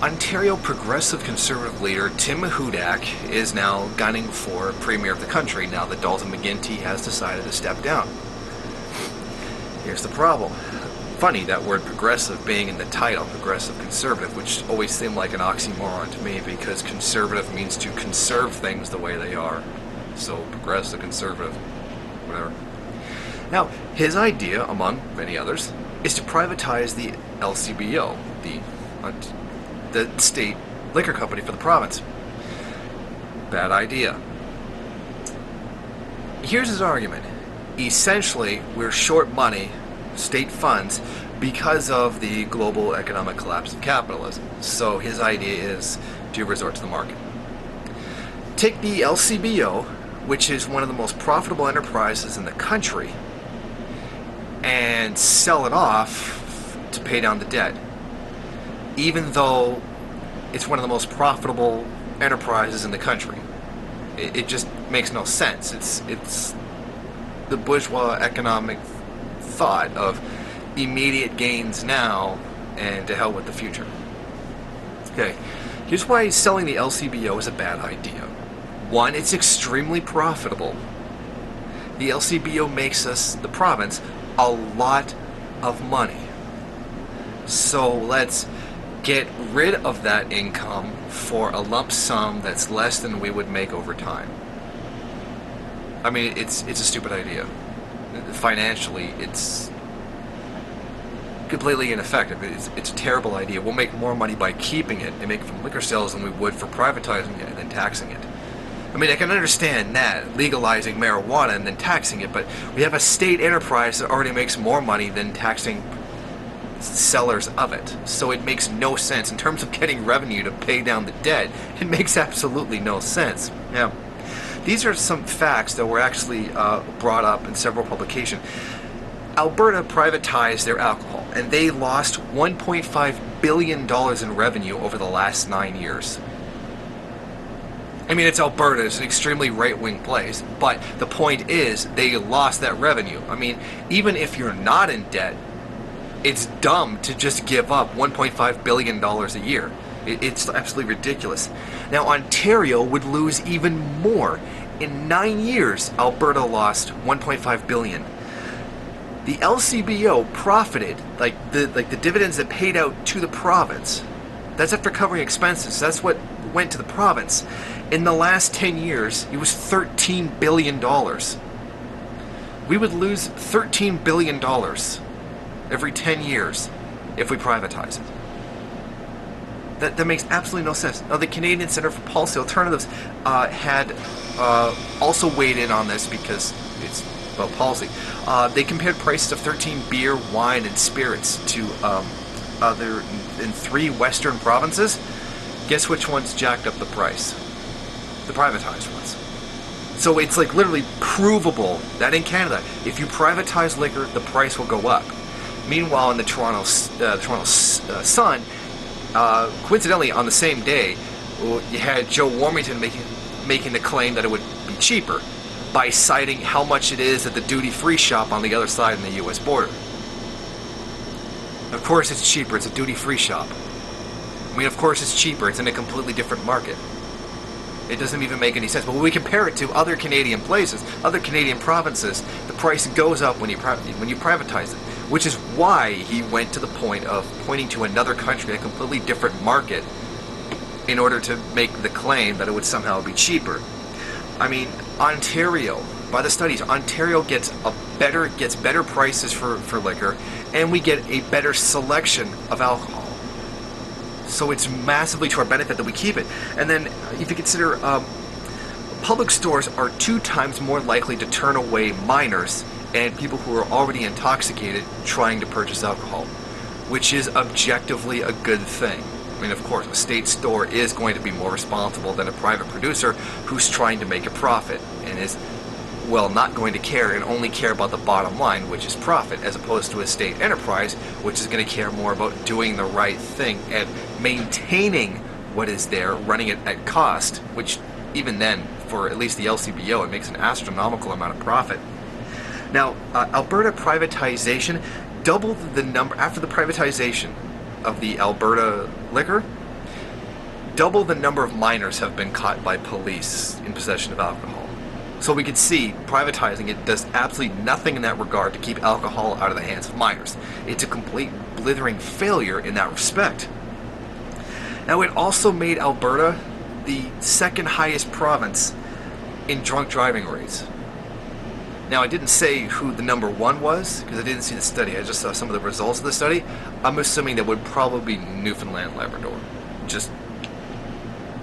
Ontario Progressive Conservative leader Tim Hudak is now gunning for Premier of the country now that Dalton McGuinty has decided to step down. Here's the problem. Funny, that word progressive being in the title, progressive conservative, which always seemed like an oxymoron to me because conservative means to conserve things the way they are. So progressive, conservative, whatever. Now, his idea, among many others, is to privatize the LCBO, the state liquor company for the province. Bad idea. Here's his argument. Essentially, we're short money, state funds, because of the global economic collapse of capitalism. So his idea is to resort to the market. Take the LCBO, which is one of the most profitable enterprises in the country, and sell it off to pay down the debt. Even though it's one of the most profitable enterprises in the country. It just makes no sense. It's the bourgeois economic thought of immediate gains now and to hell with the future. Okay, here's why selling the LCBO is a bad idea. One, it's extremely profitable. The LCBO makes us, the province, a lot of money. So let's get rid of that income for a lump sum that's less than we would make over time. I mean, it's a stupid idea. Financially, it's completely ineffective. It's a terrible idea. We'll make more money by keeping it and making it from liquor sales than we would for privatizing it and then taxing it. I mean, I can understand that, legalizing marijuana and then taxing it, but we have a state enterprise that already makes more money than taxing sellers of it. So it makes no sense. In terms of getting revenue to pay down the debt, it makes absolutely no sense. Now, these are some facts that were actually brought up in several publications. Alberta privatized their alcohol, and they lost $1.5 billion in revenue over the last 9 years. I mean, it's Alberta. It's an extremely right-wing place. But the point is, they lost that revenue. I mean, even if you're not in debt, it's dumb to just give up $1.5 billion a year. It's absolutely ridiculous. Now, Ontario would lose even more. In 9 years, Alberta lost $1.5 billion. The LCBO profited, like the dividends that paid out to the province. That's after covering expenses. That's what went to the province. In the last 10 years, it was $13 billion. We would lose $13 billion every 10 years if we privatize it. That makes absolutely no sense. Now, the Canadian Centre for Policy Alternatives had also weighed in on this because it's about policy. They compared prices of 13 beer, wine, and spirits to other in 3 western provinces. Guess which ones jacked up the price? The privatized ones. So it's like literally provable that in Canada, if you privatize liquor, the price will go up. Meanwhile, in the Toronto Sun, coincidentally on the same day, you had Joe Warmington making the claim that it would be cheaper by citing how much it is at the duty-free shop on the other side in the U.S. border. Of course it's cheaper. It's a duty-free shop. I mean, of course it's cheaper. It's in a completely different market. It doesn't even make any sense. But when we compare it to other Canadian places, other Canadian provinces, the price goes up when you privatize it, which is why he went to the point of pointing to another country, a completely different market, in order to make the claim that it would somehow be cheaper. I mean, Ontario, by the studies, Ontario gets better prices for liquor, and we get a better selection of alcohol. So it's massively to our benefit that we keep it. And then if you consider public stores are 2 times more likely to turn away minors and people who are already intoxicated trying to purchase alcohol, which is objectively a good thing. I mean, of course, a state store is going to be more responsible than a private producer who's trying to make a profit and is, well, not going to care and only care about the bottom line, which is profit, as opposed to a state enterprise, which is going to care more about doing the right thing and maintaining what is there, running it at cost, which even then, for at least the LCBO, it makes an astronomical amount of profit. Now, Alberta privatization doubled the number, after the privatization of the Alberta liquor, double the number of minors have been caught by police in possession of alcohol. So we can see privatizing it does absolutely nothing in that regard to keep alcohol out of the hands of minors. It's a complete blithering failure in that respect. Now, it also made Alberta the second highest province in drunk driving rates. Now, I didn't say who the number one was because I didn't see the study. I just saw some of the results of the study. I'm assuming that would probably be Newfoundland, Labrador. Just,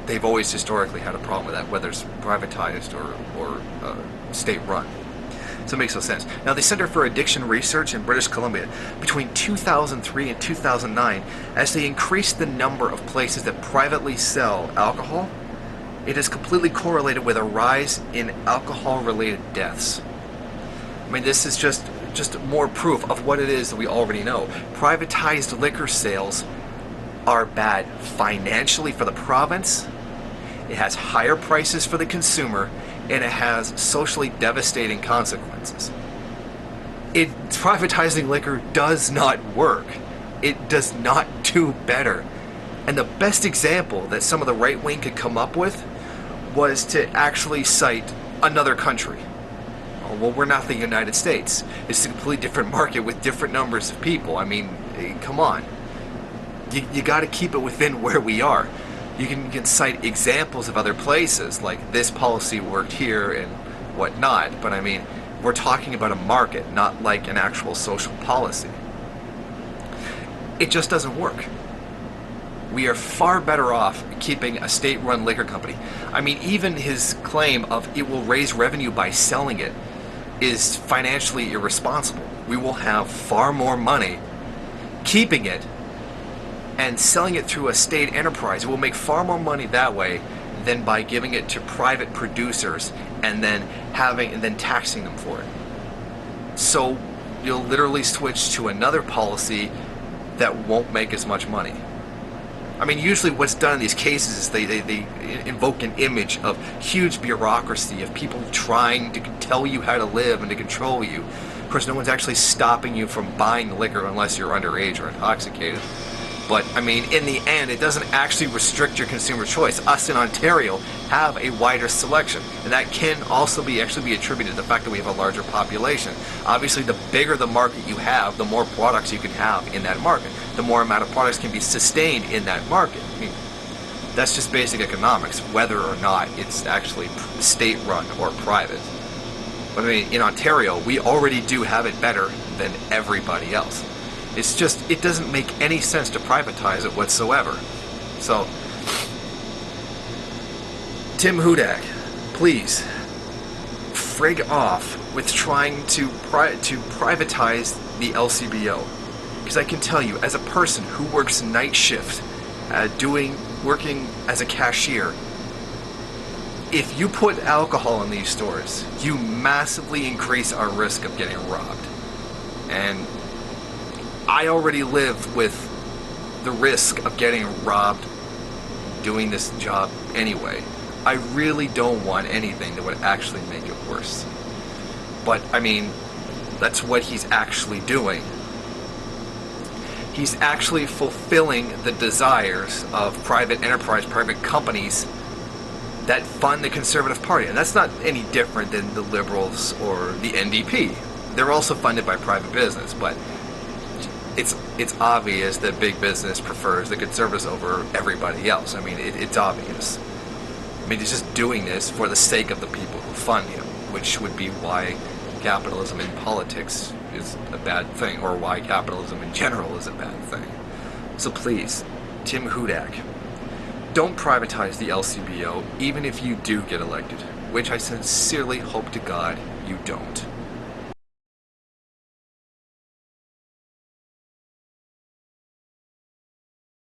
they've always historically had a problem with that, whether it's privatized or state-run. So it makes no sense. Now, the Center for Addiction Research in British Columbia, between 2003 and 2009, as they increased the number of places that privately sell alcohol, it is completely correlated with a rise in alcohol-related deaths. I mean, this is just more proof of what it is that we already know. Privatized liquor sales are bad financially for the province. It has higher prices for the consumer, and it has socially devastating consequences. Privatizing liquor does not work. It does not do better. And the best example that some of the right wing could come up with was to actually cite another country. Well, we're not the United States. It's a completely different market with different numbers of people. I mean, come on. You got to keep it within where we are. You can cite examples of other places, like this policy worked here and whatnot, but I mean, we're talking about a market, not like an actual social policy. It just doesn't work. We are far better off keeping a state-run liquor company. I mean, even his claim of it will raise revenue by selling it is financially irresponsible. We will have far more money keeping it and selling it through a state enterprise. It will make far more money that way than by giving it to private producers and then taxing them for it. So you'll literally switch to another policy that won't make as much money. I mean, usually what's done in these cases is they invoke an image of huge bureaucracy, of people trying to tell you how to live and to control you. Of course, no one's actually stopping you from buying liquor unless you're underage or intoxicated. But, I mean, in the end, it doesn't actually restrict your consumer choice. Us in Ontario have a wider selection, and that can also actually be attributed to the fact that we have a larger population. Obviously, the bigger the market you have, the more products you can have in that market. The more amount of products can be sustained in that market. I mean, that's just basic economics, whether or not it's actually state-run or private. But, I mean, in Ontario, we already do have it better than everybody else. It's just, it doesn't make any sense to privatize it whatsoever. So, Tim Hudak, please, frig off with trying to privatize the LCBO. Because I can tell you, as a person who works night shift, working as a cashier, if you put alcohol in these stores, you massively increase our risk of getting robbed. And I already live with the risk of getting robbed doing this job anyway. I really don't want anything that would actually make it worse. But, I mean, that's what he's actually doing. He's actually fulfilling the desires of private enterprise, private companies that fund the Conservative Party. And that's not any different than the Liberals or the NDP. They're also funded by private business, but it's obvious that big business prefers the Conservatives over everybody else. I mean, it's obvious. I mean, he's just doing this for the sake of the people who fund him, which would be why capitalism in politics is a bad thing, or why capitalism in general is a bad thing. So please, Tim Hudak, don't privatize the LCBO, even if you do get elected, which I sincerely hope to God you don't.